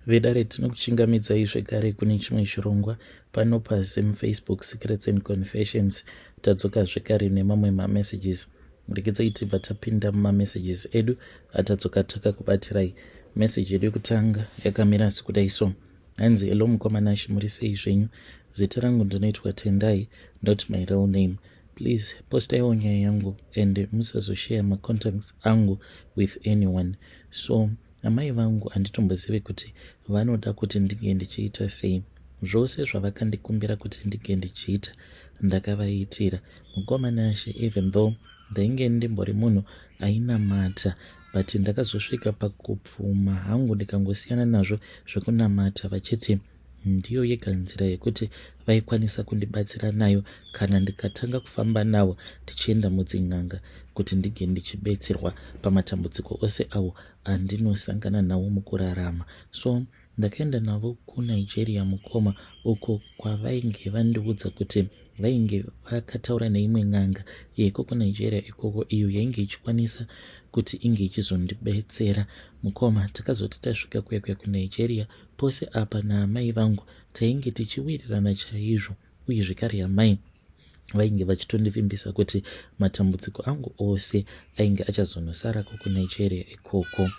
Vedare tinokuchingamidzai zvekare kune chimwe chirongwa pano paSim Facebook Secrets and Confessions. Tadzoka zvekare nemamwe mamessages. Regedzai tibva tapinda mumamessages edu atadzoka takakubatirai. Message yedu yekutanga yakamira sekudai so. Hanzi hello mukomana muri sei zvenyu? Zita rangu ndinoitwa Tendai, not my real name. Please postaiwo nyaya yangu and musazoshare macontacts angu with anyone. So amai vangu handitombozive kuti vanoda kuti ndinge ndichiita sei. Zvose zvavakandikumbira kuti ndinge ndichiita ndakavaitira. Mukomana She, even though ndainge ndimbori munhu ainamata, but ndakazosvika pakupfuma hangu ndikangosiyana nazvo zvekunamata, vachiti ndiyo yega nzira yekuti vaikwanisa kundibatsira nayo kana ndikatanga kufamba navo tichienda mudzin'anga kuti ndige ndichibetserwa pamatambudziko ose avo andinosangana nawo mukurarama. So ndakaenda navo kuNigeria mukoma, uko kwavainge vandiudza kuti vainge vakataura neimwe n'anga yeko kuNigeria ikoko, iyo yainge ichikwanisa kuti inge ichizondibetsera mukoma. Takazoti tasvika kuya kuNigeria, pose apa naamai vangu tainge tichiwirirana chaizvo, uye zvekare amai vainge vachitondivimbisa kuti matambudziko angu ose ainge achazonosarako kuNigeria ikoko.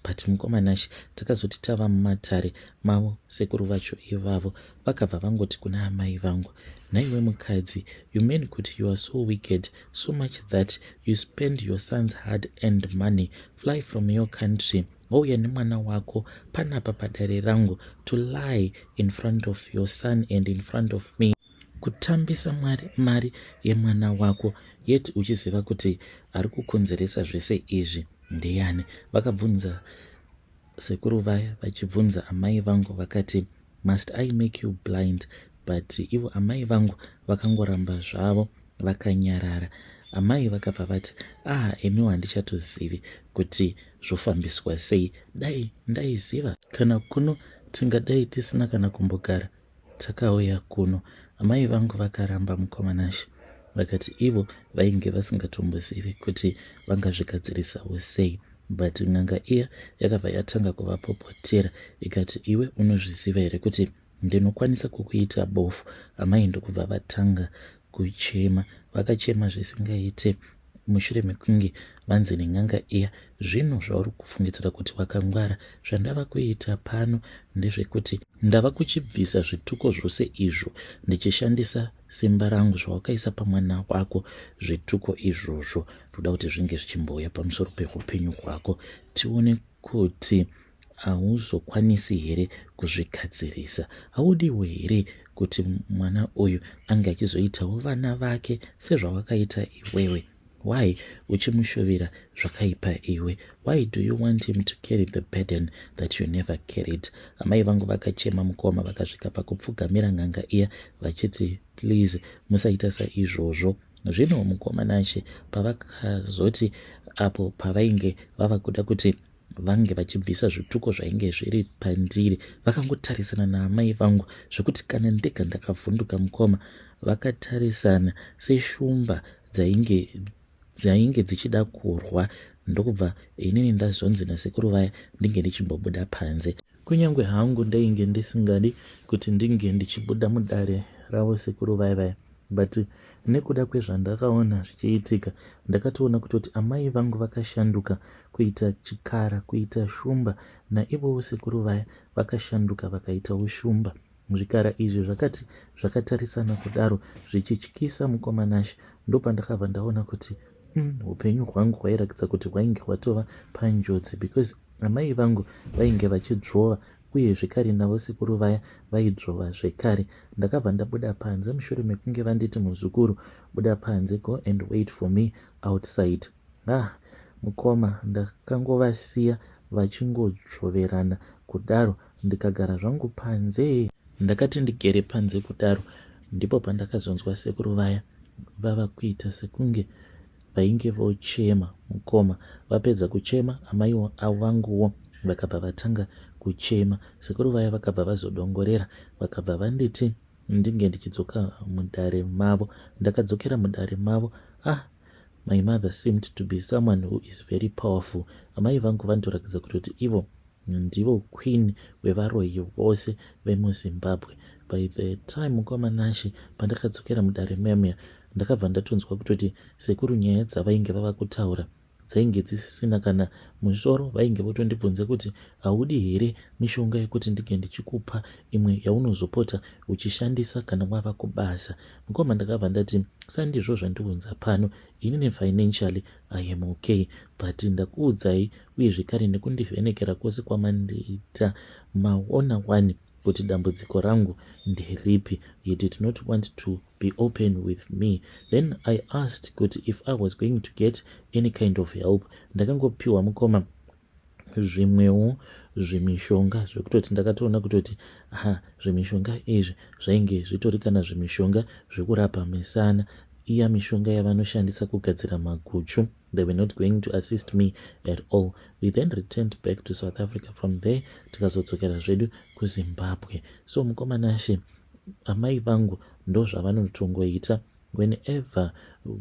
But mukomana She, takazoti tava mumatare mavo sekuru vacho ivavo vakabva vangoti kuna amai vangu, nhaiwe mukadzi, you mean kuti you are so wicked so much that you spend your son's hard earned money, fly from your country, wauya nemwana wako panapa padare rangu to lie in front of your son and in front of me, kutambisa mari yemwana wako, yet uchiziva kuti ari kukonzeresa zvese izvi ndeyani? Vakabvunza sekuru vaya vachibvunza amai vangu vakati, must I make you blind? But ivo amai vangu vakangoramba zvavo vakanyarara. Amai vakabva vati, emiwo handichatozivi kuti zvofambiswa sei. Dai ndaiziva kana kuno tingadai tisina kana kumbogara takauya kuno. Amai vangu vakaramba mukomana She, vakati ivo vainge vasingatombozivi kuti vangazvigadzirisawo sei. But n'anga iya yakabva yatanga kuvapopotera ikati, iwe unozviziva here kuti ndinokwanisa kukuita bofu? Amai ndokubva vatanga kuchema, vakachema zvisingaite. Mushure mekunge vanzi nen'anga iya, zvino zvauri kufungidzira kuti wakangwara, zvandava kuita pano ndezvekuti ndava kuchibvisa zvituko zvose izvo ndichishandisa simba rangu zvawakaisa pamwana wako. Zvituko izvozvo toda kuti zvinge zvichimbouya pamusoro peupenyu hwako, tione kuti hauzokwanisi here kuzvigadzirisa. Haudiwo here kuti mwana uyu ange achizoitawo vana vake sezvawakaita iwewe? Why uchimushovera zvakaipa iwe? Why do you want him to carry the burden that you never carried? Amai vangu vakachema mukoma, vakasvika pakupfugamira n'anga iya vachiti, please musaita saizvozvo. Zvino mukomana She pavakazoti apo pavainge vava kuda kuti vange vachibvisa zvituko zvainge zviri pandiri, vakangotarisana naamai vangu zvekuti kana ndega ndakavhunduka mukoma, vakatarisana seshumba dzainge dzichida kurwa. Ndokubva inini ndazonzi nasekuru vaya ndinge ndichimbobuda panze. Kunyange hangu ndainge ndisingadi kuti ndinge ndichibuda mudare ravo sekuru vaya, but nekuda kwezvandakaona zvichiitika, ndakatoona kutoti amai vangu vakashanduka kuita chikara, kuita shumba, naivowo sekuru vaya vakashanduka vakaitawo shumba. Zvikara izvi zvakati zvakatarisana kudaro zvichityisa mukomana She, ndopandakabva ndaona kuti upenyu hwangu hwairakidza kuti hwainge hwatova panjodzi, because amai vangu vainge vachidzvova, uye zvekare navo sekuru vaya vaidzvova zvekare. Ndakabva ndabuda panze mushure mekunge vanditi, muzukuru, buda panze, go and wait for me outside. Mukoma, ndakangovasiya vachingodzvoverana kudaro, ndikagara zvangu panze. Ndakati ndigere panze kudaro, ndipo pandakazonzwa sekuru vaya vava kuita sekunge vainge vochema mukoma. Vapedza kuchema, amai vanguwo vakabva vatanga kuchema. Sekuru vaya vakabva vazodongorera, vakabva vanditi ndinge ndichidzoka mudare mavo. Ndakadzokera mudare mavo. My mother seemed to be someone who is very powerful. Amai vangu vandorakidza kuti ivo ndivo queen wevaroyi vose vemuzimbabwe. By the time mukoma Nashe pandakadzokera mudare memuya, ndakabva ndatonzwa kutoti sekuru nyaya dzavainge vava kutaura dzainge dzisisina kana musoro. Vainge votondibvunza kuti haudi here mishonga yekuti ndige ndichikupa imwe yaunozopota uchishandisa kana wava kubasa. Mukoma ndakabva ndati sandizvo zvandiunza pano, inini financially I am okay, but ndakuudzai uye zvekare nekundivhenekera kwose kwamandiita maona wani kuti dambudziko rangu nderipi. You did not want to be open with me. Then I asked kuti if I was going to get any kind of help. Ndakangopiwa mukoma zvimwewo zvimishonga zvekutoti ndakatoona kutoti zvimishonga izvi zvainge zvitori kana zvimishonga zvekurapa misana, iya mishonga yavanoshandisa kugadzira maguchu. They were not going to assist me at all. We then returned back to South Africa. From there tikazodzokera zvedu kuZimbabwe. So mukoma Nashe, amai vangu ndo zvavanotongoita whenever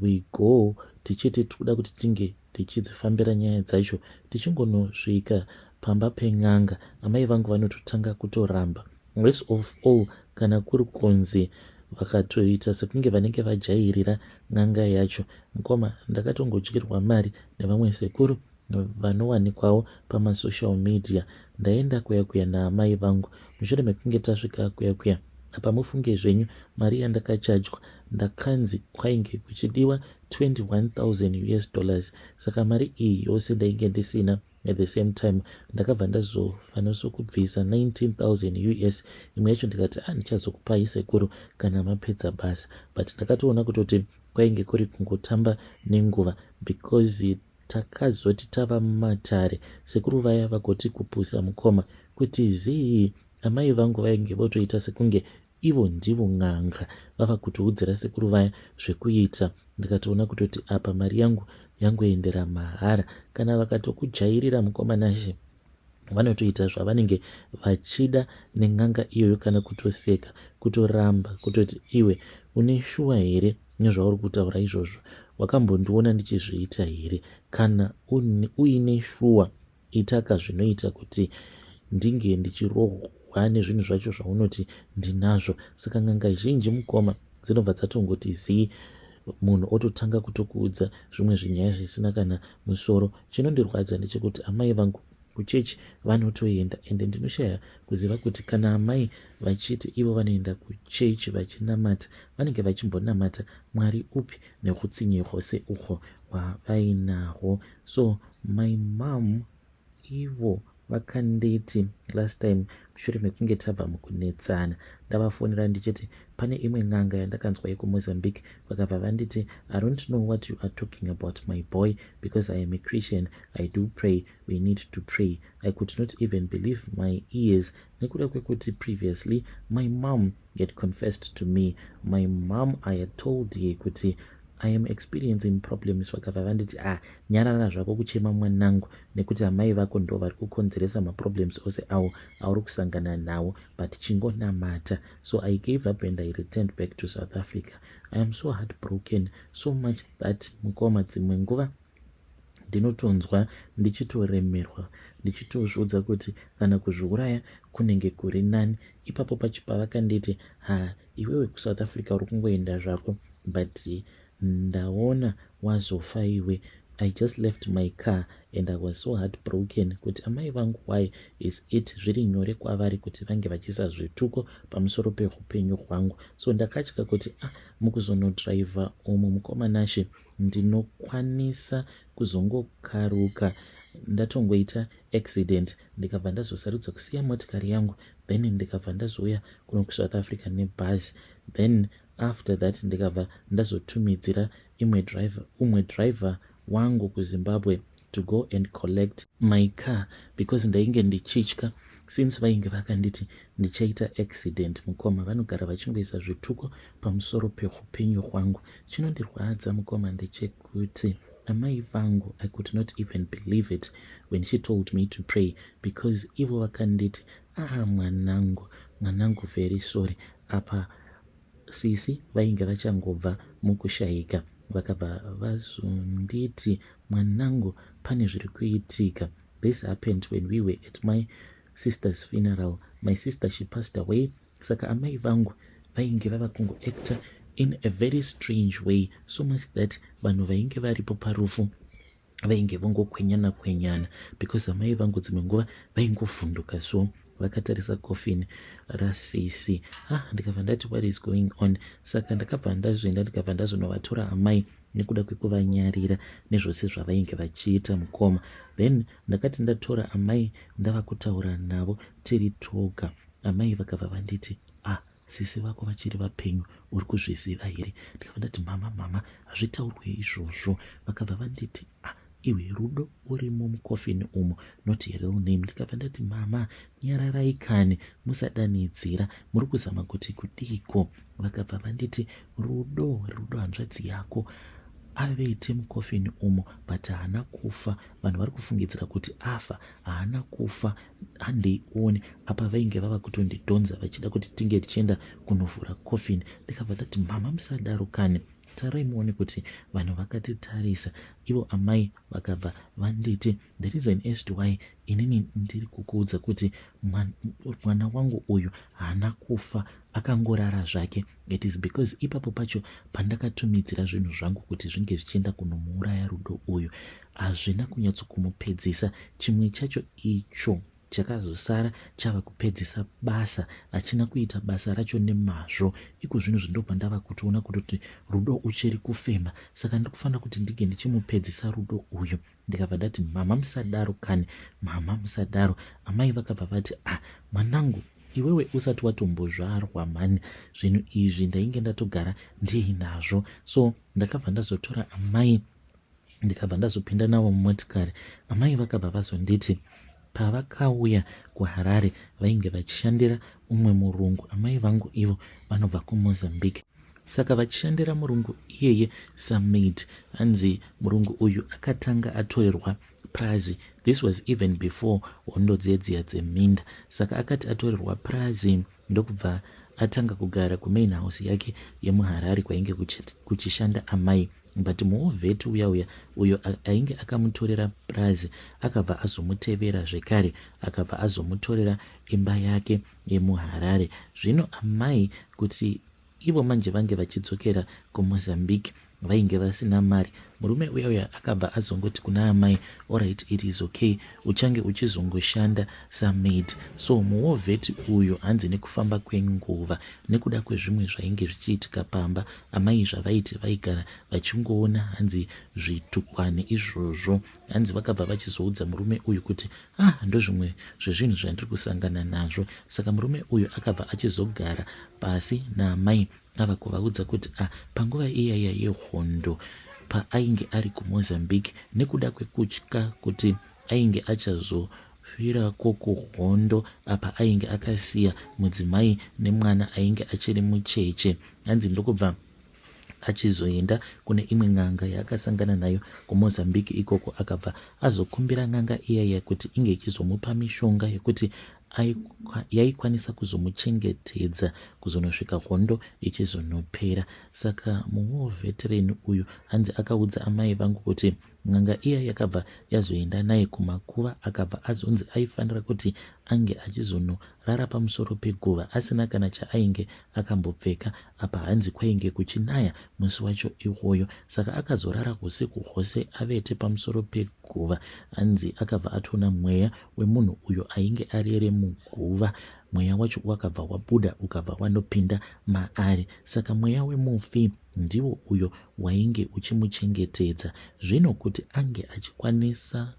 we go, tichiti tikuda kuti tinge tichidzifambira nyaya dzacho, tichingonosvika pamba pen'anga, amai vangu vanototanga kutoramba. Rest of all, kana kuri kunzi vakatoita sekunge vanenge vajairira n'anga yacho, mukoma ndakatongodyirwa mari nevamwe sekuru vanowanikwawo pamasocial media. Ndaenda kuyakuya naamai vangu. Mushure mekunge tasvika kuyakuya, apa mufunge zvenyu mari yandakachajwa, ndakanzi kwainge kuchidiwa $21,000. Saka mari iyi yose ndainge ndisina. At the same time ndakabva ndazofanaso kubvisa $19,000. Imwe yacho ndikati ndichazokupai sekuru kana mapedza basa, but ndakatoona kutoti kwainge kuri kungotamba nenguva, because takazoti tava mumatare sekuru vaya vakoti kupusa mukoma kuti zii amai vangu vainge votoita sekunge ivo ndivo n'anga vava kutiudzira sekuru vaya zvekuita. Ndikatoona kutoti apa mari yangu yangoendera mahara. Kana vakatokujairira mukoma Nashe, vanotoita zvavanenge vachida nen'anga iyoyo, kana kutoseka, kutoramba kutoti iwe une shuwa here nezvauri kutaura izvozvo, wakambondiona ndichizviita here? Kana uine shuwa itaka zvinoita kuti ndinge ndichirohwa nezvinhu zvacho zvaunoti ndinazvo. Saka n'anga zhinji mukoma dzinobva dzatongoti zii, munhu ototanga kutokuudza zvimwe zvinyaya zvisina kana musoro. Chinondirwadza ndechekuti amai vangu kuchechi vanotoenda, ende ndinoshaya kuziva kuti kana amai vachiti ivo vanoenda kuchechi vachinamata, vanenge vachimbonamata mwari upi nekutsinye hwose uhwo hwavainahwo. So my mom ivo vakanditi last time mushure mekunge tabva mukunetsana, ndavafonera ndichiti pane imwe n'anga yandakanzwa yekuMozambique, vakabva vanditi I don't know what you are talking about my boy, because I am a Christian, I do pray, we need to pray. I could not even believe my ears, nekuda kwekuti previously my mom had confessed to me. My mom, I had told her kuti I am experiencing problems. Vakabva vanditi nyarara zvako kuchema mwanangu, nekuti amai vako ndo vari kukonzeresa maproblems ose awo auri kusangana nawo, but chingonamata. So I gave up and I returned back to South Africa. I am so heartbroken, so much that mukoma dzimwe nguva ndinotonzwa ndichitoremerwa, ndichitozvodza kuti kana kuzviuraya kunenge kuri nani. Ipapo pacho pavakanditi iwewe kuSouth Africa uri kungoenda zvako, but ndaona wazofa iwe. I just left my car and I was so heartbroken kuti amai vangu, why is it zviri nyore kwavari kuti vange vachiisa zvituko pamusoro peupenyu hwangu. So ndakatya kuti mukuzonodriver umu mukoma Nashe ndinokwanisa kuzongokaruka ndatongoita accident, ndikabva ndazosarudza kusiya motikari yangu, then ndikabva ndazouya kuno kuSouth Africa nebhazi. Then after that ndikabva ndazotumidzira umwe driver wangu kuZimbabwe to go and collect my car, because ndainge ndichitya since vainge vakanditi ndichaita accident. Mukoma vanogara vachingoisa zvituko pamusoro peupenyu hwangu. Chinondirwadza mukoma ndechekuti amai vangu, I could not even believe it when she told me to pray, because ivo vakanditi mwanangu, very sorry. Apa sisi vainge vachangobva mukushayika, vakabva vazonditi mwanangu, pane zviri kuitika. This happened when we were at my sister's funeral. My sister, she passed away. Saka amai vangu vainge vava kungoacta in a very strange way, so much that vanhu vainge varipo parufu vainge vongokwenyana because amai vangu dzimwe nguva vaingovhunduka so vakatarisa coffin rasisi. Ndikabva ndati what is going on. Saka ndakabva ndazvienda ndikabva ndazonovatora amai nekuda kwekuvanyarira nezvose zvavainge vachiita mukoma. Then ndakati ndatora amai ndava kutaura navo tiri toga. Amai vakabva vanditi sisi vako vachiri vapenyu, uri kuzviziva here? Ndikabva ndati mama hazvitaurwe izvozvo. Vakabva vanditi iwe Rudo urimo mukofini umo, not your real name. Ndikabva ndati mama nyararai kani, musadanidzira, muri kuzama kuti kudiko. Vakabva vanditi Rudo hanzvadzi yako avete mukofini umo but haana kufa. Vanhu vari kufungidzira kuti afa, haana kufa. Handeione apa vainge vava kutondidhonza vachida kuti tinge tichienda kunovhura kofini. Ndikabva ndati mama musadaro kani, tarai muone kuti vanhu vakatitarisa. Ivo amai vakabva vanditi the reason as to why inini ndiri kukuudza kuti mwana wangu uyu haana kufa, akangorara zvake, it is because ipapo pacho pandakatumidzira zvinhu zvangu kuti zvinge zvichienda kunomuuraya Rudo uyu, hazvina kunyatsokumupedzisa. Chimwe chacho icho chakazosara chava kupedzisa basa, hachina kuita basa racho nemazvo. Iko zvinhu zvindopandava kutoona kuti Rudo uchiri kufema, saka ndikufanira kuti ndige ndichimupedzisa Rudo uyu. Ndikabva ndati mama musadaro kani, mama musadaro. Amai vakabva vati mwanangu iwewe usati watombozvarwa mani, zvinhu izvi ndainge ndatogara ndiinazvo. So ndakabva ndazotora amai ndikabva ndazopinda navo mumotikari. Amai vakabva vazonditi pavakauya kuHarare vainge vachishandira umwe murungu. Amai vangu ivo vanobva kuMozambique, saka vachishandira murungu iyeye samaid. Hanzi murungu uyu akatanga atorerwa prazi. This was even before hondo dziya dzeminda. Saka akati atorerwa prazi ndokubva atanga kugara kumain house yake yemuHarare kwainge kuchishanda amai. But muovheti uyo ainge akamutorera prazi akabva azomutevera zvekare, akabva azomutorera imba yake yemuHarare. Zvino amai kuti ivo manje vange vachidzokera kuMozambique vainge vasina mari. Murume uya akabva azongoti kuna amai alright, it is okay, uchange uchizongoshanda samaid. So muovheti uyu hanzi nekufamba kwenguva nekuda kwezvimwe zvainge zvichiitika pamba, amai zvavaiti vaigara vachingoona hanzi zvitukwane izvozvo. Hanzi vakabva vachizoudza murume uyu kuti ndozvimwe zvezvinhu zvandiri kusangana nazvo. Saka murume uyu akabva achizogara pasi naamai ava kuvaudza kuti panguva iyaya yehondo paainge ari kuMozambique, nekuda kwekutya kuti ainge achazofirako kuhondo apa ainge akasiya mudzimai nemwana ainge achiri mucheche, hanzi ndokubva achizoenda kune imwe n'anga yaakasangana nayo kuMozambique. Ikoko akabva azokumbira n'anga iyaya kuti inge ichizomupa mishonga yekuti yaikwanisa kuzomuchengetedza kuzonosvika hondo ichizonopera. Saka muveterani uyu hanzi akaudza amai vangu kuti n'anga iya yakabva yazoenda naye kumakuva, akabva azonzi aifanira kuti ange achizonorara pamusoro peguva asina kana chaainge akambopfeka. Apa hanzi kwainge kuchinaya musi wacho iwoyo, saka akazorara usiku hwose avete pamusoro peguva. Hanzi akabva atona mweya wemunhu uyo ainge arere muguva. Mweya wacho wakabva wabuda ukabva wanopinda maari, saka mweya wemufi ndiwo uyo wainge uchimuchengetedza. Zvino kuti ange achikwanisa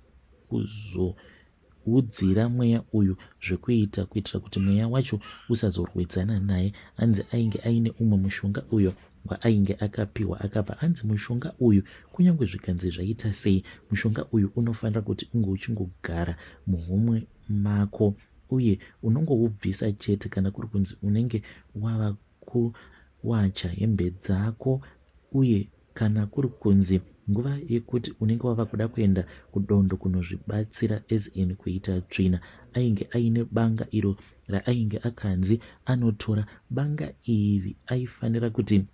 kuzoudzira mweya uyu zvekuita kuitira kuti mweya wacho usazorwedzana naye, hanzi ainge aine umwe mushonga uyo waainge akapiwa. Akabva hanzi mushonga uyu kunyange zvikanzi zvaita sei, mushonga uyu unofanira kuti unge uchingogara muhomwe mako uye unongoubvisa chete kana kuri kunzi unenge wava kuwacha hembe dzako, uye kana kuri kunzi nguva yekuti unenge wava kuda kuenda kudondo kunozvibatsira as in kuita tsvina, ainge aine banga iro raainge akanzi anotora. Banga iri aifanira kuti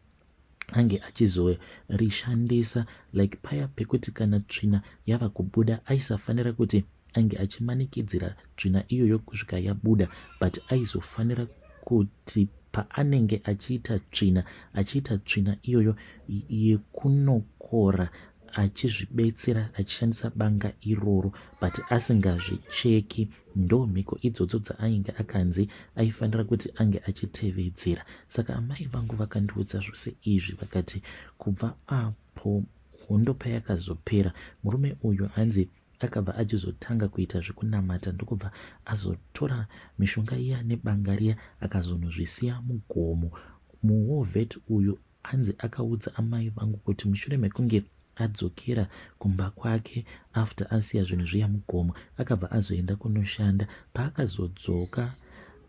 ange achizorishandisa like paya pekuti kana tsvina yava kubuda aisafanira kuti ange achimanikidzira tsvina iyoyo kusvika yabuda, but aizofanira kuti paanenge achiita tsvina iyoyo yekunokora achizvibetsera achishandisa banga iroro but asingazvicheki. Ndo mhiko idzodzo dzaainge akanzi aifanira kuti ange achitevedzera. Saka amai vangu vakandiudza zvose izvi, vakati kubva apo hondo payakazopera, murume uyu hanzi akabva achizotanga kuita zvekunamata, ndokubva azotora mishonga iya nebanga riya akazonozvisiya mugomo. Muhovhet uyu hanzi akaudza amai vangu kuti mushure mekunge adzokera kumba kwake after asiya zvinhu zviya mugomo, akabva azoenda kunoshanda. Paakazodzoka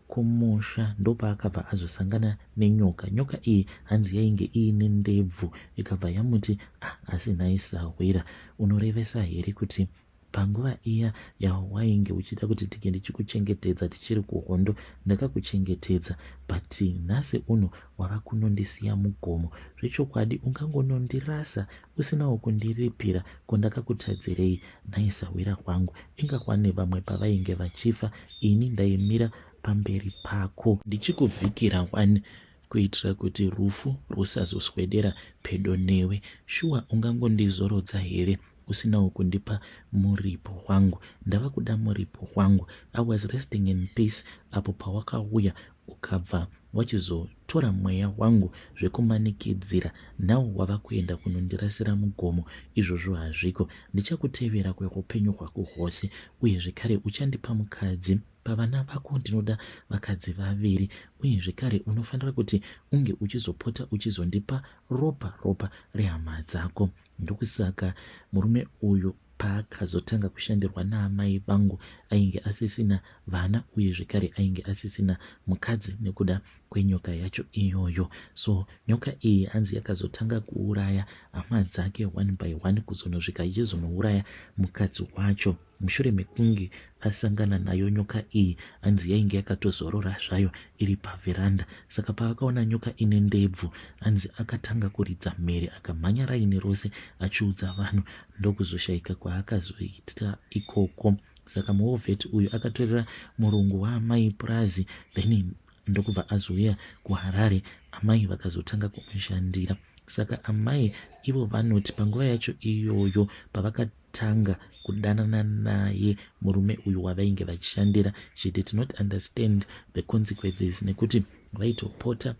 kumusha ndopaakabva azosangana nenyoka. Nyoka iyi hanzi yainge iine ndebvu, ikabva yamuti asi naisahwira, unorevesa here kuti panguva iya yawainge uchida kuti tige ndichikuchengetedza tichiri kuhondo, ndakakuchengetedza, but nhasi uno wava kunondisiya mugomo. Zvechokwadi ungangonondirasa usinawo kundiripira kwandakakutadzirei, naisahwira kwangu. Ingakwane vamwe pavainge vachifa, ini ndaimira pamberi pako ndichikuvhikira wani, kuitira kuti rufu rusazoswedera pedo newe. Shuwa ungangondizorodza here usinawo kundipa muripo wangu? Ndava kuda muripo wangu. I was resting in peace apo pawakauya ukabva wachizotora mweya wangu zvekumanikidzira, nawo wava kuenda kunondirasira mugomo. Izvozvo hazviko, ndichakutevera kweupenyu hwako hwose, uye zvekare uchandipa mukadzi. Pavana vako ndinoda vakadzi vaviri, uye zvekare unofanira kuti unge uchizopota uchizondipa ropa rehama dzako. Ndokusaka murume uyu paakazotanga kushandirwa naamai vangu ainge asisina vana, uye zvekare ainge asisina mukadzi nekuda kwenyoka yacho iyoyo. So nyoka iyi hanzi yakazotanga kuuraya hama dzake one by one, kuzonozvika ichizonouraya mukadzi wacho. Mushure mekunge asangana nayo nyoka iyi, hanzi yainge yakatozorora zvayo iri pavheranda. Saka paakaona nyoka ine ndebvu, hanzi akatanga kuridza mhere, akamhanya raini rose achiudza vanhu. Ndokuzoshaika kwaakazoita ikoko. Saka muhovhet uyu akatorera murungu waamai Purazi, then ndokubva azouya kuHarare. Amai vakazotanga kumushandira. Saka amai ivo vanoti panguva yacho iyoyo pavakatanga kudanana naye murume uyu wavainge vachishandira, she did not understand the consequences, nekuti vaitopota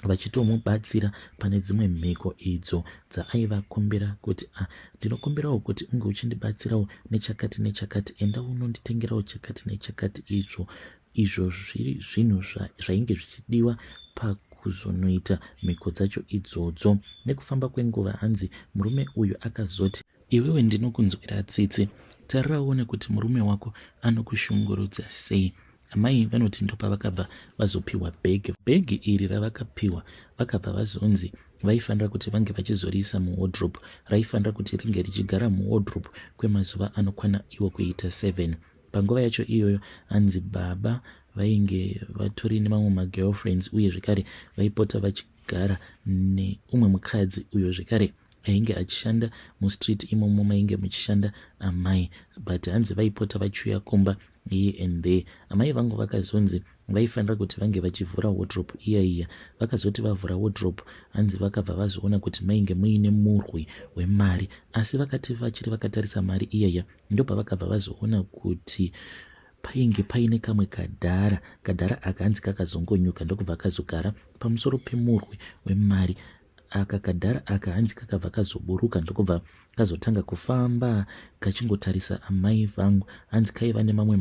vachitomubatsira pane dzimwe mhiko idzo dzaaivakumbira kuti ndinokumbirawo kuti unge uchindibatsirawo nechakati nechakati, enda unonditengerawo chakati nechakati. Izvo zviri zvinhu zvainge zvichidiwa pakuzonoita mhiko dzacho idzodzo. Nekufamba kwenguva hanzi murume uyu akazoti, iwewe ndinokunzwira tsitsi, tarirawo kuti murume wako anokushungurudza sei. Amai vanoti ndopavakabva vazopiwa bhegi iri ravakapiwa, vakabva vazonzi vaifanira kuti vange vachizoriisa muwardrobe, raifanira kuti ringe richigara muwardrobe kwemazuva anokwana iwo kuita 7. Panguva yacho iyoyo hanzi baba vainge vatori nemamwe magirlfriends, uye zvekare vaipota vachigara neumwe mukadzi uyo zvekare ainge achishanda mustreet imomo mainge muchishanda amai, but hanzi vaipota vachiuya kumba here and there. Amai vangu vakazonzi vaifanira kuti vange vachivhura wardrobe iya. Vakazoti vavhura wardrobe, hanzi vakabva vazoona kuti mainge muine murwi wemari, asi vakati vachiri vakatarisa mari iyaya, ndopa vakabva vazoona kuti painge paine kamwe kadhara aka hanzi kakazongonyuka, ndokubva kazogara pamusoro pemurwi wemari. Aka kadhara aka hanzi kakabva kazoburuka, ndokubva kazotanga kufamba kachingotarisa amai vangu. Hanzi kaiva nemamwe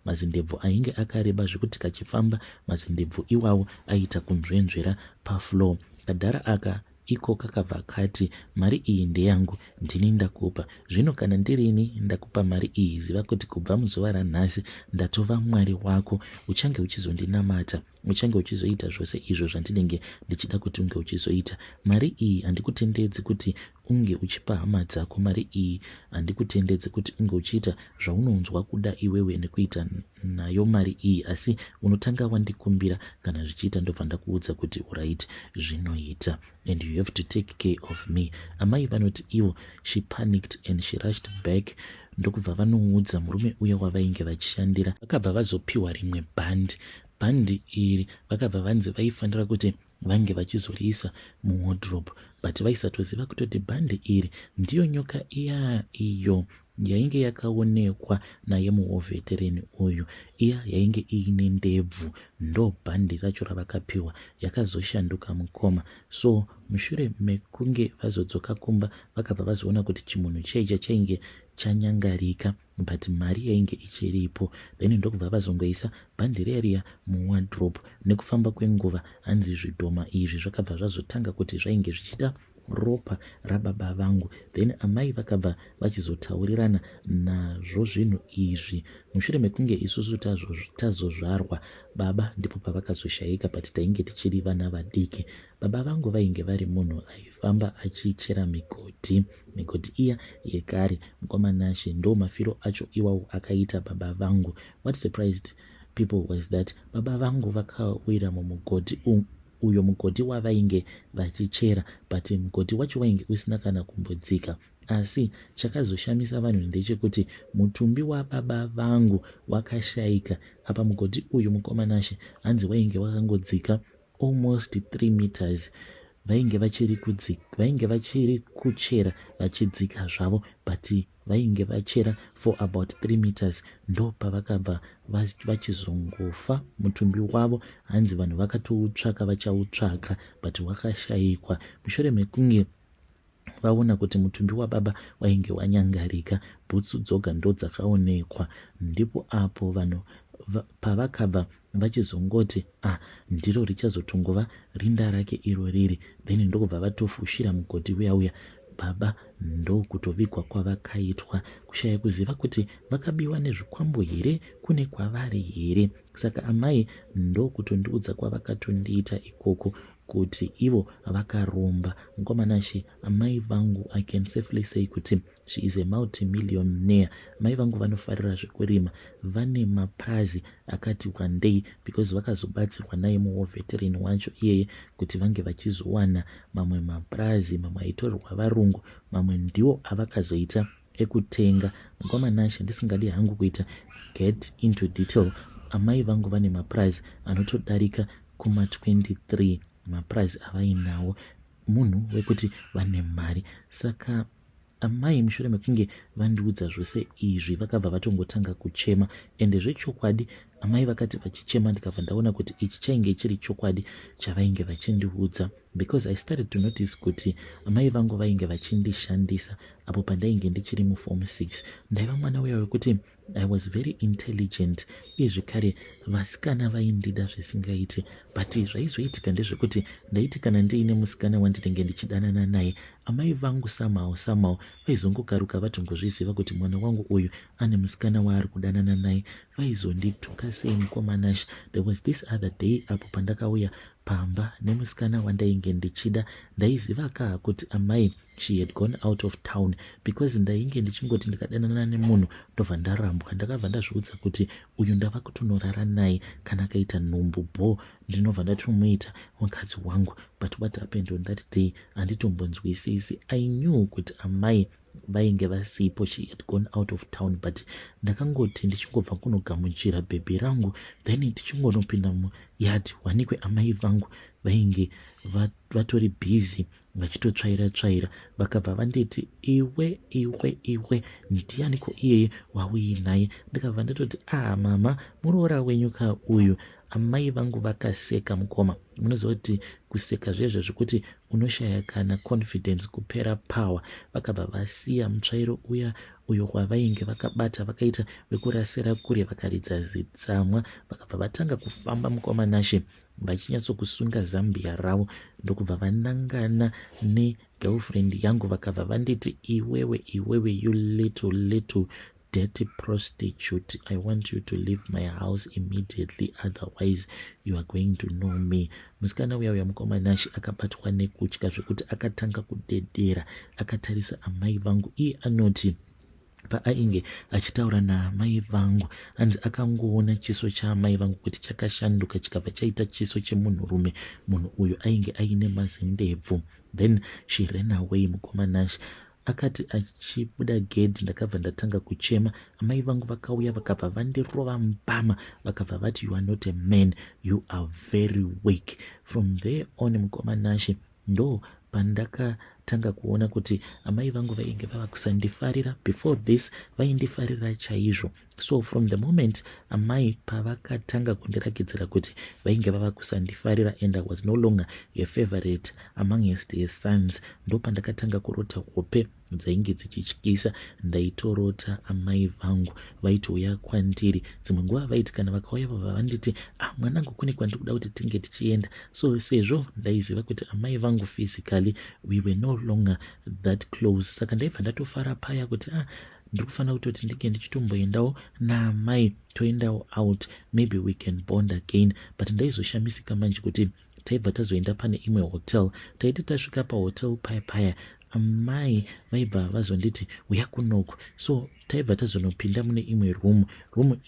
mazindebvu ainge akareba zvekuti kachifamba mazindebvu iwawo aita kunzvenzvera pafloor. Kadhara aka iko kakabva kati, mari iyi ndeyangu, ndini ndakupa. Zvino kana ndirini ndakupa mari iyi, ziva kuti kubva muzuva ranhasi ndatova mwari wako, uchange uchizondinamata, uchange uchizoita zvose izvo zvandinenge ndichida kuti unge uchizoita. Mari iyi handikutendedzi kuti unge uchipa hama dzako mari iyi, handikutendedze kuti unge uchiita zvaunonzwa kuda iwewe nekuita nayo mari iyi, asi unotanga wandikumbira kana zvichiita ndobva ndakuudza kuti uright zvinoita, and you have to take care of me. Amai vanoti ivo she panicked and she rushed back. Ndokubva vanoudza murume uya wavainge vachishandira. Vakabva vazopiwa rimwe bhandi iri vakabva vanzi vaifanira kuti vange vachizoriisa muwardrobe, but vaisatoziva kutoti bhandi iri ndiyo nyoka iyo yainge yakaonekwa naye muovhetereni uyu, iya yainge iine ndebvu. Ndo bhandi racho ravakapiwa, yakazoshanduka mukoma. So mushure mekunge vazodzoka kumba vakabva vazoona kuti chimunhu chaicha chainge chanyangarika, but mari yainge ichiripo. Then ndokubva vazongoisa bhandi riya muwardrobe. Nekufamba kwenguva hanzi zvidhoma izvi zvakabva zvazotanga kuti zvainge zvichida ropa rababa vangu. Then amai vakabva vachizotaurirana nazvo zvinhu izvi. Mushure mekunge isusu tazozvarwa baba, ndipo pavakazoshayika, but tainge tichiri vana vadiki. Baba vangu vainge vari munhu aifamba achichera migodhi iya yekare. Mukomanashe ndo mafiro acho iwawo akaita baba vangu. What surprised people was that baba vangu vakawira mumugodhi uyo mugodhi wavainge vachichera, but mugodhi wacho wainge usina kana kumbodzika. Asi chakazoshamisa vanhu ndechekuti mutumbi wababa vangu wakashayika. Apa mugodhi uyu mukomanashe hanzi wainge wakangodzika almost 3 meters. Vainge vachiri kuchera vachidzika zvavo, but vainge vachera for about 3 meters. Ndo pavakabva vachizongofa mutumbi wavo. Hanzi vanhu vakatoutsvaka vachautsvaka, but wakashayikwa. Mushure mekunge vaona kuti mutumbi wababa wainge wanyangarika, bhutsu dzoga ndo dzakaonekwa. Ndipo apo vanhu pavakabva vachizongoti ndiro richazotongova rinda rake iro riri. Then ndokubva vatofushira mugodhi uya baba ndokutovigwa kwavakaitwa, kushaya kuziva kuti vakabiwa nezvikwambo here kune kwavari here. Saka amai ndokutondiudza kwavakatondiita ikoko kuti ivo vakaromba. Mukomanashe amai vangu, I can safely say kuti she is a multi-millionaire. Mai vangu vanofarira zvekurima, vane maprazi akati wandei, because vakazobatsirwa naye muovhetereni wacho iyeye kuti vange vachizowana mamwe maprazi, mamwe aitorerwa varungu, mamwe ndiwo avakazoita ekutenga. Mukomanashe ndisingadi hangu kuita get into detail, amai vangu vane maprazi anotodarika kuma 23 maprazi avainawo, munhu wekuti vane mari. Saka amai mushure mekunge vandiudza zvose izvi vakabva vatongotanga kuchema, ende zvechokwadi amai vakati vachichema ndikabva ndaona kuti ichi chainge chiri chokwadi chavainge vachindiudza, because I started to notice kuti amai vangu vainge vachindishandisa apo pandainge ndichiri muform 6. Ndaiva mwana uya wekuti I was very intelligent, uye zvekare vasikana vaindida zvisingaiti, but zvaizoitika ndezvekuti ndaiti kana ndiine musikana wandinenge ndichidanana naye, amai vangu somehow vaizongokaruka vatongozviziva kuti mwana wangu uyu ane musikana waari kudanana naye. Vaizondituka sei mukomanashe. There was this other day apo pandakauya pamba nemusikana wandainge ndichida. Ndaiziva kaa kuti amai she had gone out of town, because ndainge ndichingoti ndikadanana nemunhu ndobva ndarambwa. Ndakabva ndazviudza kuti uyu ndava kutonorara naye, kana akaita nhumbu ndinobva ndatomuita mukadzi wangu. But what happened on that day handitombonzwisisi. I knew kuti amai vainge vasipo, she had gone out of town, but ndakangoti ndichingobva kunogamuchira bhebhi rangu, then ndichingonopinda muyadi wanikwe amai vangu vainge vatori busy vachitotsvaira. Vakabva vanditi iwe ndianiko iyeye wauinaye? Ndikabva ndatoti mama, muroora wenyu ka uyu. Amai vangu vakaseka mukoma. Munoziva kuti kuseka zvezvo zvekuti unoshaya kana confidence, kupera power. Vakabva vasiya mutsvairo uyo wavainge vakabata vakaita vekurasira kure, vakaridza zitsamwa, vakabva vatanga kufamba mukomanashe vachinyatsokusunga zambia ravo. Ndokubva vanangana negirlfriend yangu, vakabva vanditi iwewe you little dirty prostitute, I want you to leave my house immediately, otherwise you are going to know me. Musikana uya mukomanashi akabatwa nekutya zvekuti akatanga kudedera, akatarisa amai vangu. Iye anoti paainge achitaura naamai vangu hanzi akangoona chiso chaamai vangu kuti chakashanduka chikabva chaita chiso chemunhurume. Munhu uyu ainge aine mazendebvu. Then she ran away. Mukomanashi akati achibuda gedhi ndakabva ndatanga kuchema. Amai vangu vakauya vakabva vandirova mupama, vakabva vati you are not a man, you are very weak. From there on Mukomanashi ndo pandakatanga kuona kuti amai vangu vainge vava kusandifarira. Before this vaindifarira chaizvo. So from the moment amai pavakatanga kundirakidzira kuti vainge vava kusandifarira and I was no longer a favorite amongst his sons, ndo pandakatanga kurota hope dzainge dzichityisa. Ndaitorota amai vangu vaitouya kwandiri. Dzimwe nguva vaiti kana vakauya vava vanditi mwanangu kune kwandiri kuda kuti tinge tichienda. So sezvo ndaiziva kuti amai vangu physically we were no longer that close, saka ndaibva ndatofara paya kuti ndiri kufanira kutoti ndinge ndichitomboendawo naamai toendawo out, maybe we can bond again. But ndaizoshamisika manje kuti taibva tazoenda pane imwe hotel. Taiti tasvika pahotel paya amai vaibva vazonditi uya kunoku. So taibva tazonopinda mune imwe room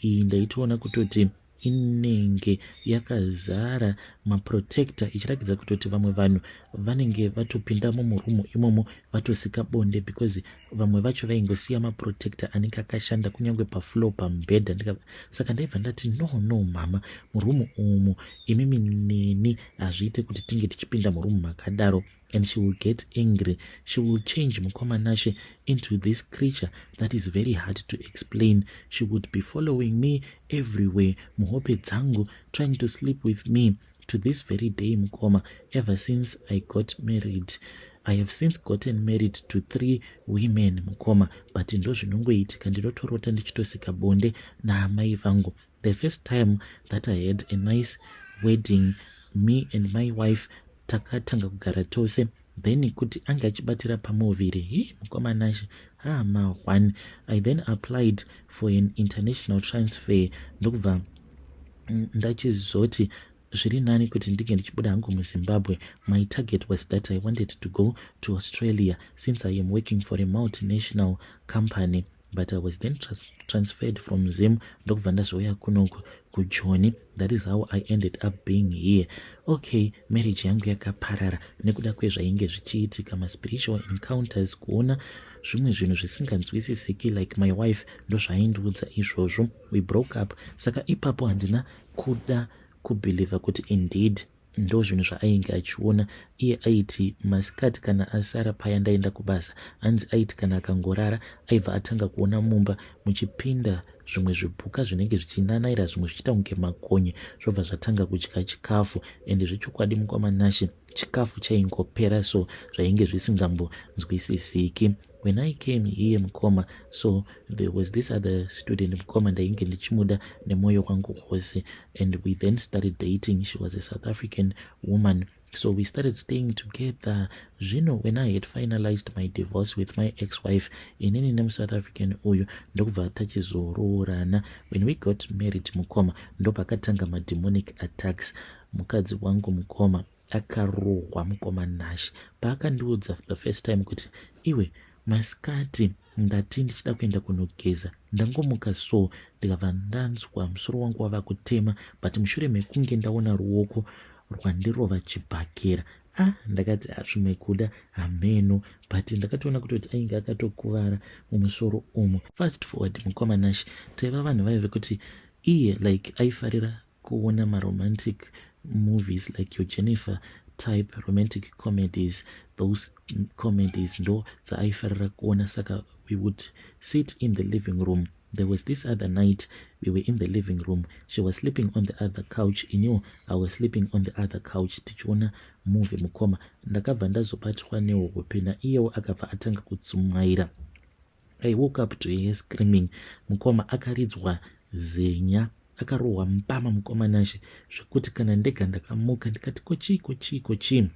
iyi ndaitoona kutoti inenge yakazara maprotector, ichirakidza kutoti vamwe vanhu vanenge vatopindamo murumu imomo vatosika bonde, because vamwe vacho vaingosiya maprotector anenge akashanda kunyange pafloor pamubhedha. Saka ndaibva ndati no mama, murumu umu imimi neni hazviite kuti tinge tichipinda murumu makadaro. And she will get angry. She will change Mukomanashi into this creature that is very hard to explain. She would be following me everywhere, muhope dzangu, trying to sleep with me. To this very day, Mukoma, ever since I got married. I have since gotten married to 3 women, Mukoma, but ndo zvinongoitika ndinotorota ndichitosika bonde naamai vangu. The first time that I had a nice wedding, me and my wife takatanga kugara tose, then kuti anga achibatira pamoviri Mukomanashi ma1. I then applied for an international transfer. Ndokubva ndachizoti zviri nani kuti ndinge ndichibuda hangu muZimbabwe. My target was that I wanted to go to Australia since I am working for a multinational company, but I was then transferred from Zim ndokubva ndazouya kunoku kuJoni. That is how I ended up being here. Okay, marriage yangu yakaparara nekuda kwezvainge zvichiitika, ma spiritual encounters, kuona zvimwe zvinhu zvisinganzwisisiki like my wife ndo zvaindiudza izvozvo. We broke up. Saka ipapo handina kuda kubhiliva kuti indeed ndo zvinhu zvaainge achiona. Iye aiti masikati kana asara paya ndaenda kubasa, hanzi aiti kana akangorara aibva atanga kuona mumba muchipinda zvimwe zvipuka zvinenge zvichinanaira, zvimwe zvichiita kunge makonye, zvobva zvatanga kudya chikafu. And zvechokwadi Mukomanashi, chikafu chaingopera, so zvainge zvisingambonzwisisiki. When I came here Mukoma, so there was this other student Mukoma ndainge ndichimuda nemoyo wangu wose, and we then started dating. She was a South African woman, so we started staying together. When I had finalized my divorce with my ex-wife, inini nemuSouth African uyu ndokubva tachizoroorana. When we got married Mukoma, ndo pakatanga mademonic attacks. Mukadzi wangu Mukoma akarohwa Mukomanashi paakandiudza the first time kuti iwe masikati ndati ndichida kuenda kunogeza, ndangomuka so ndikabva ndanzwa musoro wangu wava kutema, but mushure mekunge ndaona ruoko rwandirova chibhakera. Ndakati zvimekuda hameno, but ndakatoona kuti ainge akatokuvara mumusoro umu. Fast forward Mukomanashi, taiva vanhu vaive kuti iye like aifarira kuona maromantic movies like your Jennifer type romantic comedies. Those comedies ndo dzaaifarira kuona. Saka we would sit in the living room. There was this other night we were in the living room. She was sleeping on the other couch. I was sleeping on the other couch tichiona movie Mukoma. Ndakabva ndazobatwa nehope iyewo akabva atanga kutsumwaira. I woke up to her screaming. Mukoma akaridzwa zenya, akarohwa mupama Mukomanashi zvekuti kana ndega ndakamuka ndikati kochi.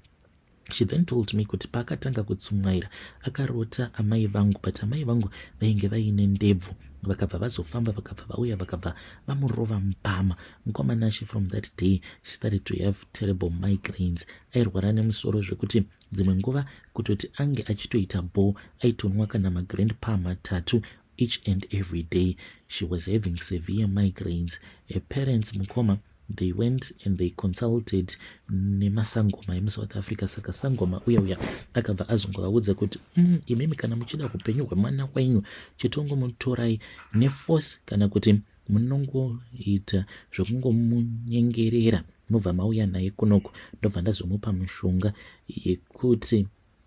She then told me kuti paakatanga kutsumwaira akarota amai vangu, but amai vangu vainge vaine ndebvu. vakabva vazofamba vakabva vauya vakabva vamurova mupama. Mukomana she from that day she started to have terrible migraines. Airwara nemusoro zvekuti dzimwe nguva kutoti ange achitoita ball aitonwa kana magrandpa matatu each and every day. She was having severe migraines. Her parents mukoma they went and they consulted nemasangoma emuSouth Africa. Saka sangoma uya akabva azongovaudza kuti imimi kana muchida upenyu hwemwana wenyu chitongomutorai neforce kana kuti munongoita zvokungomunyengerera mobva mauya naye kunoko ndobva ndazomupa mishonga yekuti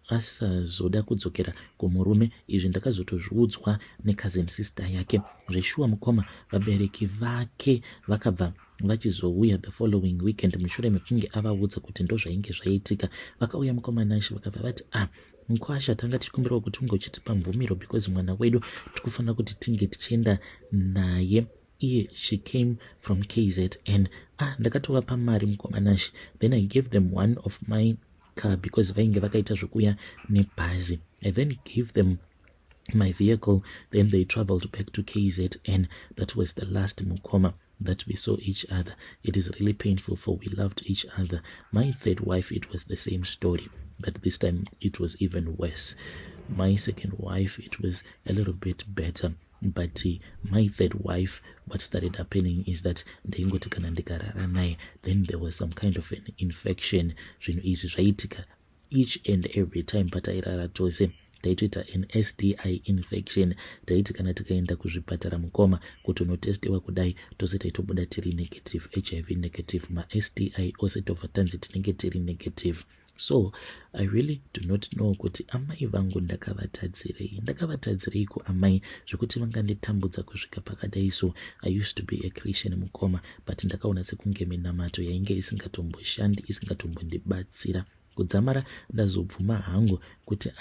asazoda kudzokera kumurume. Izvi ndakazotozviudzwa necousin sister yake. Zveshuwa mukoma vabereki vake vakabva vachizouya the following weekend mushure mekunge avaudza kuti ndo zvainge zvaitika. Vakauya mukomana she vakabva vati Nkwasha tanga tichikumbirawo kuti ungochitipa mvumiro because mwana wedu tikufanira kuti tinge tichienda naye. Iye she came from KZN. Ndakatovapa mari mukomana she, then I gave them one of my car because vainge vakaita zvokuya nebhazi. I then gave them my vehicle, then they traveled back to KZN. That was the last mukoma that we saw each other. It is really painful for we loved each other. My third wife, it was the same story, but this time it was even worse. My second wife, it was a little bit better, but my third wife, what started happening is that then there was some kind of an infection. Each and every time patairara tose taitoita an STI infection. Taiti kana tikaenda kuzvipatara mukoma kuti unotestiwa kudai tose taitobuda tiri negative, HIV negative, ma STI ose tobva tanzi tinenge tiri negative. So I really do not know kuti amai vangu ndakavatadzirei ku amai zvokuti vanganditambudza kusvika pakadai. So I used to be a Christian mukoma, but ndakaona sekunge minamato yainge isingatomboshandi isingatombondibatsira. Kudzamara ndazobvuma hangu kuti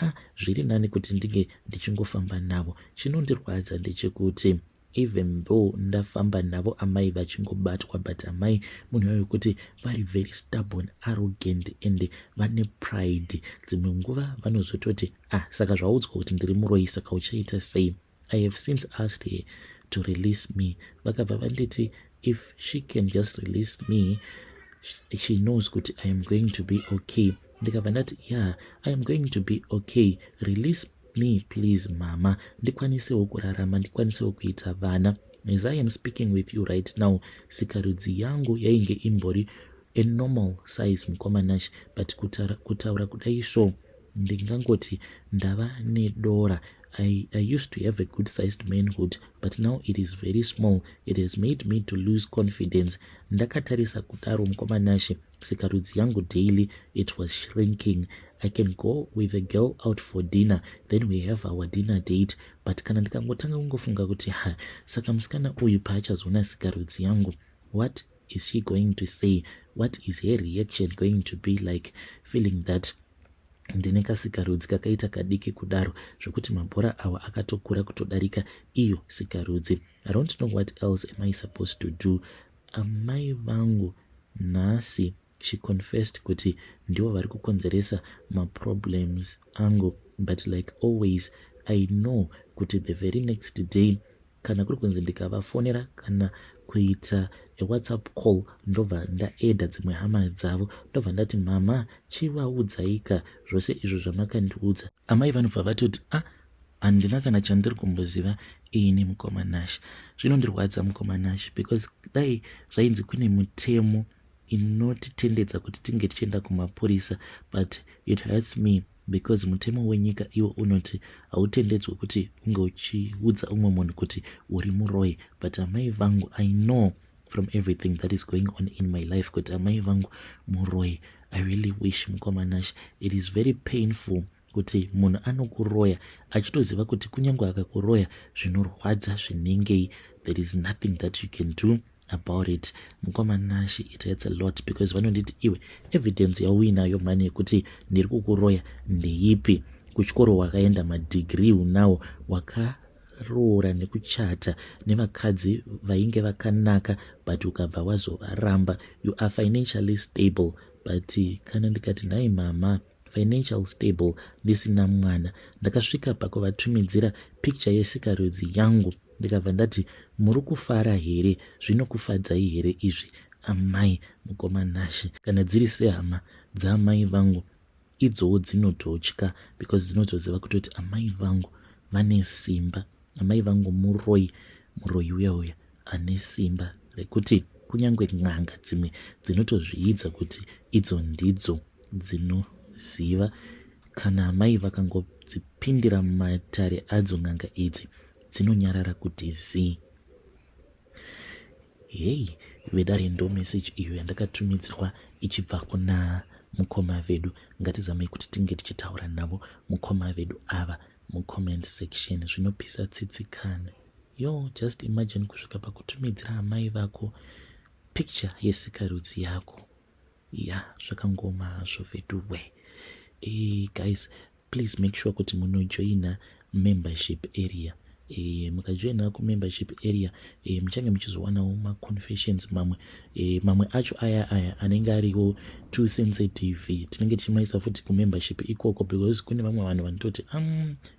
zviri nani kuti ndinge ndichingofamba navo. Chinondirwadza ndechekuti even though ndafamba navo amai vachingobatwa, but amai munhu wayo kuti vari very stubborn, arrogant and vane pride. Dzimwe nguva vanozototi saka zvaudzwa kuti ndiri muroyi saka uchaita sei. I have since asked her to release me. Vakabva vanditi if she can just release me, she knows kuti I am going to be okay. Ndikabva ndati I am going to be okay, release me please mama, ndikwanisewo kurarama, ndikwanisewo kuita vana. As I am speaking with you right now, sikarudzi yangu yainge imbori a normal size mukomanashi, but kutaura kudai so ndingangoti ndava nedora. I used to have a good-sized manhood, but now it is very small. It has made me to lose confidence. Ndakatarisa kudaro mukomanashi, sikarudzi yangu daily, it was shrinking. I can go with a girl out for dinner, then we have our dinner date, but kana ndikangotanga kungofunga kuti saka musikana uyu paachazona sikarudzi yangu, what is she going to say? What is her reaction going to be like, feeling that ndine kasikarudzi kakaita kadiki kudaro zvokuti mabhora awa akatokura kutodarika iyo sikarudzi. I don't know what else am I supposed to do. Amai vangu nhasi she confessed kuti ndivo vari kukonzeresa maproblems angu, but like always I know kuti the very next day kana kuri kunzi ndikavafonera kana kuita a WhatsApp call ndobva ndaeda dzimwe hama dzavo ndobva ndati mama chivaudzaika zvose izvo zvamakandiudza. Amai vanobva vatoti handina kana chandiri kumboziva ini mukomanashi. Zvinondirwadza mukomanashi because dai zvainzi kune mutemo inotitendedza kuti tinge tichienda kumapurisa, but it hurts me because mutemo wenyika iwo unoti hautendedzwe kuti unge uchiudza umwe munhu kuti uri muroyi. But amai vangu, I know from everything that is going on in my life kuti amai vangu muroyi. I really wish mukomanashi, it is very painful kuti munhu anokuroya achitoziva kuti kunyange akakuroya zvinorwadza zvinengei, there is nothing that you can do about it. Mukomanashi, it hurts a lot because vanonditi iwe evidence yauinayo mani yekuti ndiri kukuroya ndeipi? Kuchikoro wakaenda madegree unawo, wakaroora nekuchata nevakadzi vainge vakanaka, but ukabva wazoramba. You are financially stable, but kana ndikati nhai mama financial stable ndisina mwana, ndakasvika pakuvatumidzira picture yesikarudzi yangu ndikabva ndati muri kufara here, zvinokufadzai here izvi amai mukoma Nhashe? Kana dziri sehama dzaamai vangu idzowo dzinototya because dzinotoziva kutoti amai vangu vane simba, amai vangu muroi uya ane simba rekuti kunyange n'anga dzimwe dzinotozviidza kuti idzo ndidzo dzinoziva. Kana amai vakangodzipindira mumatare adzo n'anga idzi dzinonyarara kuti zii. Hei vedare ndo meseji iyo yandakatumidzirwa ichibva kuna mukoma vedu. Ngatizamei kuti tinge tichitaura navo mukoma vedu ava mucomment section, zvinopisa tsitsikane. Just imagine kusvika pakutumidzira amai vako picture yesikarudzi yako. Zvakangoma hazvo vedu we. Guys, please make sure kuti munojoina membership area. Mukajoina kumembership area muchange muchizowanawo maconfessions mamwe acho aya anenge ariwo too sensitive tinenge tichimaisa futi kumembership ikoko, because kune vamwe vanhu vanototi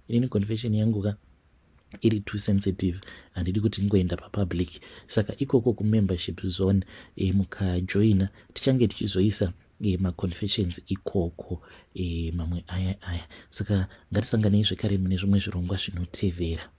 inini confession yangu iri too sensitive, handidi kuti ngoenda papublic. Saka ikoko kumembership zone mukajoina tichange tichizoisa maconfessions ikoko mamwe aya. Saka ngatisanganei zvekare mune zvimwe zvirongwa zvinotevera.